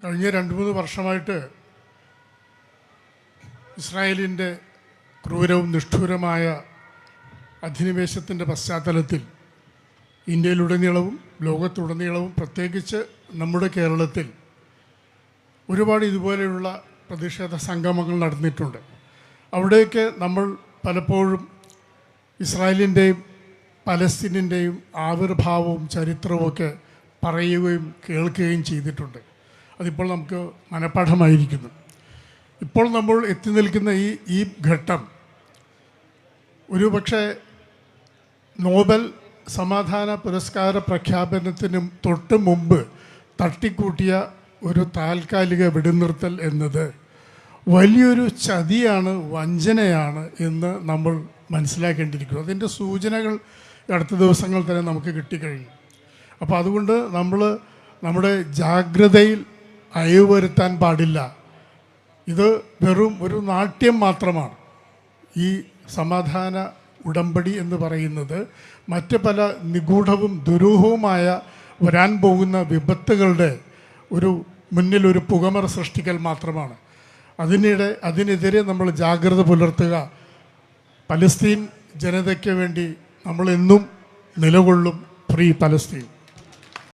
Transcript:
കഴിഞ്ഞ 2-3 വർഷമായിട്ട് ഇസ്രായേലിൻ്റെ ക്രൂരവും നിഷ്ഠൂരമായ അധിനിവേശത്തിൻ്റെ പശ്ചാത്തലത്തിൽ ഇന്ത്യയിലുടനീളവും ലോകത്തുടനീളവും പ്രത്യേകിച്ച് നമ്മുടെ കേരളത്തിൽ ഒരുപാട് ഇതുപോലെയുള്ള പ്രതിഷേധ സംഗമങ്ങൾ നടന്നിട്ടുണ്ട്. അവിടെയൊക്കെ നമ്മൾ പലപ്പോഴും ഇസ്രായേലിൻ്റെയും പലസ്തീനിൻ്റെയും ആവിർഭാവവും ചരിത്രവുമൊക്കെ പറയുകയും കേൾക്കുകയും ചെയ്തിട്ടുണ്ട്. അതിപ്പോൾ നമുക്ക് മനഃപ്പാഠമായിരിക്കുന്നു. ഇപ്പോൾ നമ്മൾ എത്തി നിൽക്കുന്ന ഈ ഘട്ടം ഒരുപക്ഷെ നോബൽ സമാധാന പുരസ്കാര പ്രഖ്യാപനത്തിനും തൊട്ട് മുമ്പ് തട്ടിക്കൂട്ടിയ ഒരു താൽക്കാലിക വെടിനിർത്തൽ എന്നത് വലിയൊരു ചതിയാണ്, വഞ്ചനയാണ് എന്ന് നമ്മൾ മനസ്സിലാക്കേണ്ടിയിരിക്കുന്നു. അതിൻ്റെ സൂചനകൾ അടുത്ത ദിവസങ്ങൾ തന്നെ നമുക്ക് കിട്ടിക്കഴിഞ്ഞു. അപ്പോൾ അതുകൊണ്ട് നമ്മൾ നമ്മുടെ ജാഗ്രതയിൽ അയവ് വരുത്താൻ പാടില്ല. ഇത് വെറും ഒരു നാട്യം മാത്രമാണ്. ഈ സമാധാന ഉടമ്പടി എന്ന് പറയുന്നത് മറ്റ് പല നിഗൂഢവും ദുരൂഹവുമായ വരാൻ പോകുന്ന വിപത്തുകളുടെ മുന്നിലൊരു പുകമറ സൃഷ്ടിക്കൽ മാത്രമാണ്. അതിനെതിരെ നമ്മൾ ജാഗ്രത പുലർത്തുക. പലസ്തീൻ ജനതയ്ക്ക് വേണ്ടി നമ്മൾ എന്നും നിലകൊള്ളും. Free Palestine.